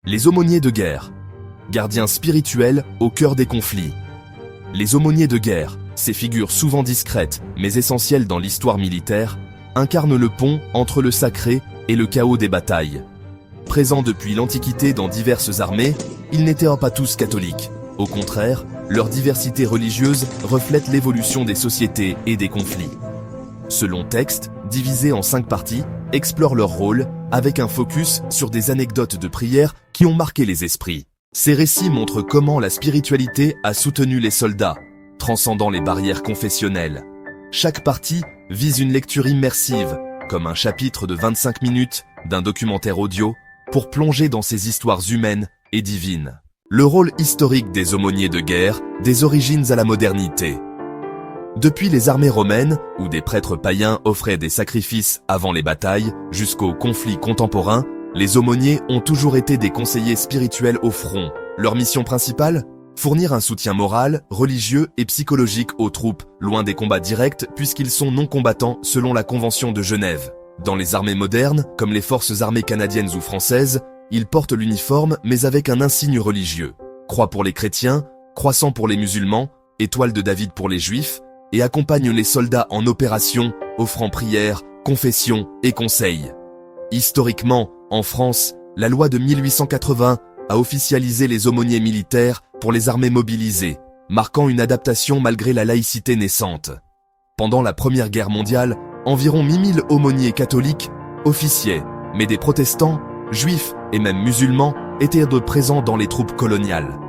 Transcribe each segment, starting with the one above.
Les aumôniers de guerre. Gardiens spirituels au cœur des conflits. Les aumôniers de guerre, ces figures souvent discrètes mais essentielles dans l'histoire militaire, incarnent le pont entre le sacré et le chaos des batailles. Présents depuis l'Antiquité dans diverses armées, ils n'étaient pas tous catholiques. Au contraire, leur diversité religieuse reflète l'évolution des sociétés et des conflits. Ce long texte, divisé en 5 parties, explore leur rôle, avec un focus sur des anecdotes de prière qui ont marqué les esprits. Ces récits montrent comment la spiritualité a soutenu les soldats, transcendant les barrières confessionnelles. Chaque partie vise une lecture immersive, comme un chapitre de 25 minutes d'un documentaire audio, pour plonger dans ces histoires humaines et divines. Le rôle historique des aumôniers de guerre, des origines à la modernité. Depuis les armées romaines, où des prêtres païens offraient des sacrifices avant les batailles, jusqu'aux conflits contemporains, les aumôniers ont toujours été des conseillers spirituels au front. Leur mission principale ? Fournir un soutien moral, religieux et psychologique aux troupes, loin des combats directs puisqu'ils sont non-combattants selon la Convention de Genève. Dans les armées modernes, comme les forces armées canadiennes ou françaises, ils portent l'uniforme mais avec un insigne religieux. Croix pour les chrétiens, croissant pour les musulmans, étoile de David pour les juifs, et accompagnent les soldats en opération, offrant prières, confessions et conseils. Historiquement, en France, la loi de 1880 a officialisé les aumôniers militaires pour les armées mobilisées, marquant une adaptation malgré la laïcité naissante. Pendant la Première Guerre mondiale, environ 1000 aumôniers catholiques officiaient, mais des protestants, juifs et même musulmans étaient présents dans les troupes coloniales.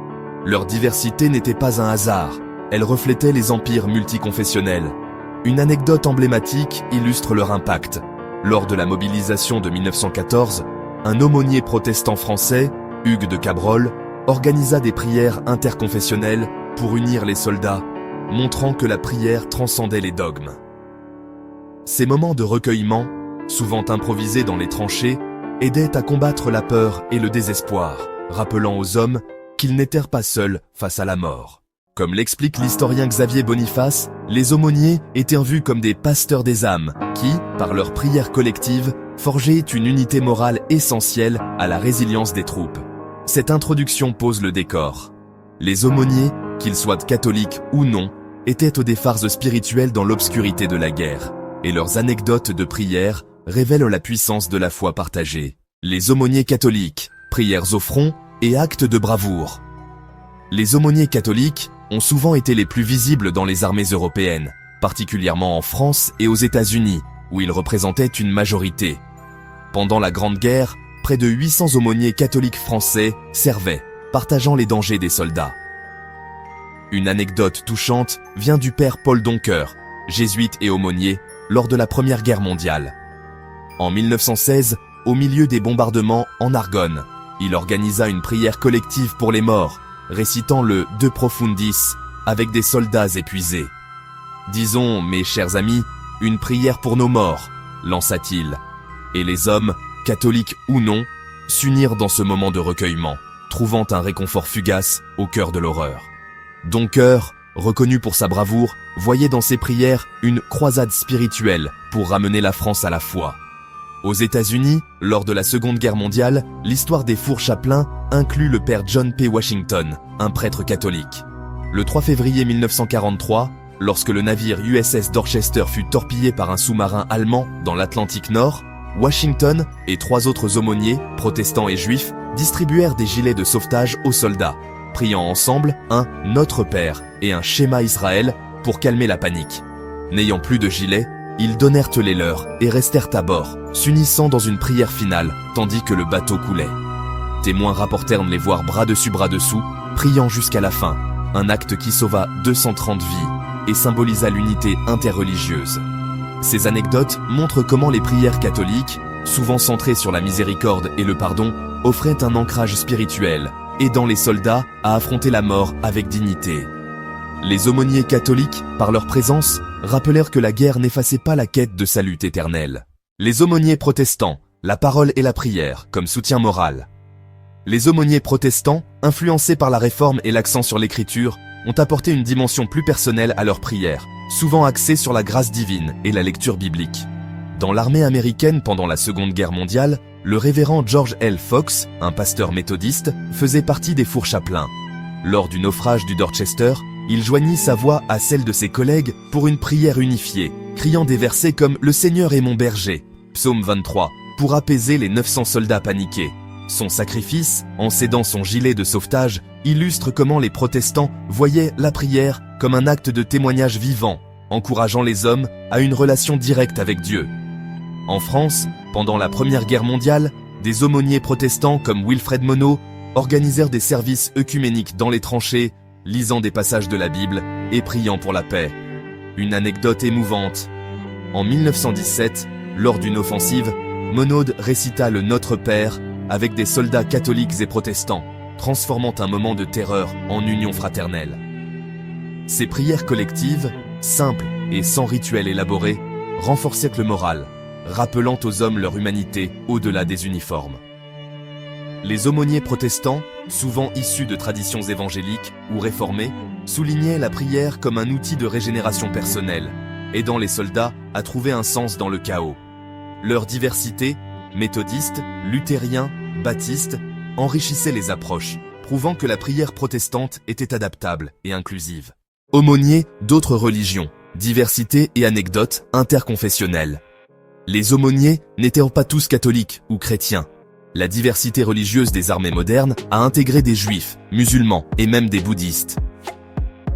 Leur diversité n'était pas un hasard, elle reflétait les empires multiconfessionnels. Une anecdote emblématique illustre leur impact. Lors de la mobilisation de 1914, un aumônier protestant français, Hugues de Cabrol, organisa des prières interconfessionnelles pour unir les soldats, montrant que la prière transcendait les dogmes. Ces moments de recueillement, souvent improvisés dans les tranchées, aidaient à combattre la peur et le désespoir, rappelant aux hommes qu'ils n'étaient pas seuls face à la mort. Comme l'explique l'historien Xavier Boniface, les aumôniers étaient vus comme des pasteurs des âmes qui, par leur prière collective, forgeaient une unité morale essentielle à la résilience des troupes. Cette introduction pose le décor. Les aumôniers, qu'ils soient catholiques ou non, étaient des phares spirituels dans l'obscurité de la guerre, et leurs anecdotes de prière révèlent la puissance de la foi partagée. Les aumôniers catholiques, prières au front et actes de bravoure. Les aumôniers catholiques ont souvent été les plus visibles dans les armées européennes, particulièrement en France et aux États-Unis, où ils représentaient une majorité. Pendant la Grande Guerre, près de 800 aumôniers catholiques français servaient, partageant les dangers des soldats. Une anecdote touchante vient du père Paul Doncker, jésuite et aumônier, lors de la Première Guerre mondiale. En 1916, au milieu des bombardements en Argonne, il organisa une prière collective pour les morts, récitant le De Profundis avec des soldats épuisés. « Disons, mes chers amis, une prière pour nos morts », lança-t-il. Et les hommes, catholiques ou non, s'unirent dans ce moment de recueillement, trouvant un réconfort fugace au cœur de l'horreur. Doncker, reconnu pour sa bravoure, voyait dans ses prières une croisade spirituelle pour ramener la France à la foi. Aux États-Unis, lors de la Seconde Guerre mondiale, l'histoire des fours chapelains inclut le père John P. Washington, un prêtre catholique. Le 3 février 1943, lorsque le navire USS Dorchester fut torpillé par un sous-marin allemand dans l'Atlantique Nord, Washington et 3 autres aumôniers, protestants et juifs, distribuèrent des gilets de sauvetage aux soldats, priant ensemble un « Notre Père » et un schéma Israël pour calmer la panique. N'ayant plus de gilets, ils donnèrent les leurs et restèrent à bord, s'unissant dans une prière finale, tandis que le bateau coulait. Témoins rapportèrent les voir bras dessus bras dessous, priant jusqu'à la fin, un acte qui sauva 230 vies et symbolisa l'unité interreligieuse. Ces anecdotes montrent comment les prières catholiques, souvent centrées sur la miséricorde et le pardon, offraient un ancrage spirituel, aidant les soldats à affronter la mort avec dignité. Les aumôniers catholiques, par leur présence, rappelèrent que la guerre n'effaçait pas la quête de salut éternel. Les aumôniers protestants, la parole et la prière, comme soutien moral. Les aumôniers protestants, influencés par la réforme et l'accent sur l'écriture, ont apporté une dimension plus personnelle à leurs prières, souvent axée sur la grâce divine et la lecture biblique. Dans l'armée américaine pendant la Seconde Guerre mondiale, Le révérend George L. Fox, un pasteur méthodiste, faisait partie des fourchapelins. Lors du naufrage du Dorchester, il joignit sa voix à celle de ses collègues pour une prière unifiée, criant des versets comme « Le Seigneur est mon berger » Psaume 23, pour apaiser les 900 soldats paniqués. Son sacrifice, en cédant son gilet de sauvetage, illustre comment les protestants voyaient la prière comme un acte de témoignage vivant, encourageant les hommes à une relation directe avec Dieu. En France, pendant la Première Guerre mondiale, des aumôniers protestants comme Wilfred Monod organisèrent des services œcuméniques dans les tranchées, lisant des passages de la Bible et priant pour la paix. Une anecdote émouvante. En 1917, lors d'une offensive, Monod récita le Notre Père avec des soldats catholiques et protestants, transformant un moment de terreur en union fraternelle. Ces prières collectives, simples et sans rituel élaboré, renforçaient le moral, rappelant aux hommes leur humanité au-delà des uniformes. Les aumôniers protestants, souvent issus de traditions évangéliques ou réformées, soulignaient la prière comme un outil de régénération personnelle, aidant les soldats à trouver un sens dans le chaos. Leur diversité, méthodiste, luthérien, baptiste, enrichissait les approches, prouvant que la prière protestante était adaptable et inclusive. Aumôniers d'autres religions, diversité et anecdotes interconfessionnelles. Les aumôniers n'étaient pas tous catholiques ou chrétiens. La diversité religieuse des armées modernes a intégré des juifs, musulmans et même des bouddhistes.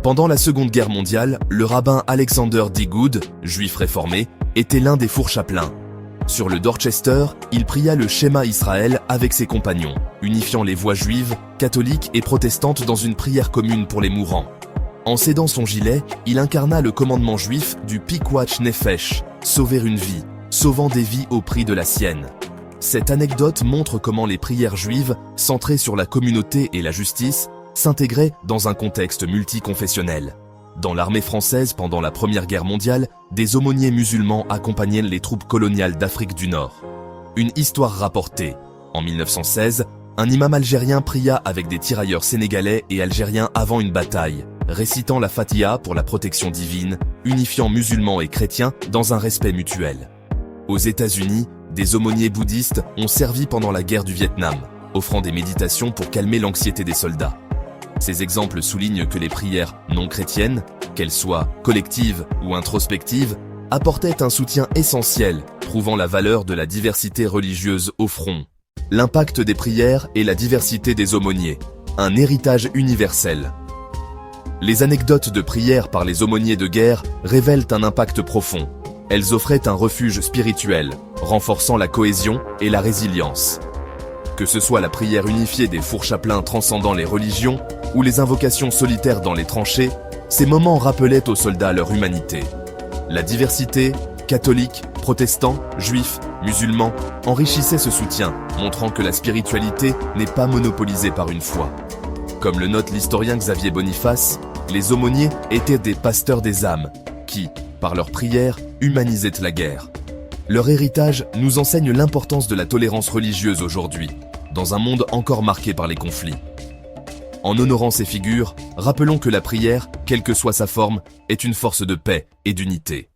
Pendant la Seconde Guerre mondiale, le rabbin Alexander D. Good, juif réformé, était l'un des fourchapelins. Sur le Dorchester, il pria le Shema Israël avec ses compagnons, unifiant les voix juives, catholiques et protestantes dans une prière commune pour les mourants. En cédant son gilet, il incarna le commandement juif du Pikwach Nefesh, sauver une vie, sauvant des vies au prix de la sienne. Cette anecdote montre comment les prières juives, centrées sur la communauté et la justice, s'intégraient dans un contexte multiconfessionnel. Dans l'armée française pendant la Première Guerre mondiale, des aumôniers musulmans accompagnaient les troupes coloniales d'Afrique du Nord. Une histoire rapportée. En 1916, un imam algérien pria avec des tirailleurs sénégalais et algériens avant une bataille, récitant la Fatiha pour la protection divine, unifiant musulmans et chrétiens dans un respect mutuel. Aux États-Unis, des aumôniers bouddhistes ont servi pendant la guerre du Vietnam, offrant des méditations pour calmer l'anxiété des soldats. Ces exemples soulignent que les prières non chrétiennes, qu'elles soient collectives ou introspectives, apportaient un soutien essentiel, prouvant la valeur de la diversité religieuse au front. L'impact des prières et la diversité des aumôniers, un héritage universel. Les anecdotes de prière par les aumôniers de guerre révèlent un impact profond. Elles offraient un refuge spirituel, renforçant la cohésion et la résilience. Que ce soit la prière unifiée des fourchapelins transcendant les religions ou les invocations solitaires dans les tranchées, ces moments rappelaient aux soldats leur humanité. La diversité, catholiques, protestants, juifs, musulmans, enrichissait ce soutien, montrant que la spiritualité n'est pas monopolisée par une foi. Comme le note l'historien Xavier Boniface, les aumôniers étaient des pasteurs des âmes, qui, par leurs prières, humanisaient la guerre. Leur héritage nous enseigne l'importance de la tolérance religieuse aujourd'hui, dans un monde encore marqué par les conflits. En honorant ces figures, rappelons que la prière, quelle que soit sa forme, est une force de paix et d'unité.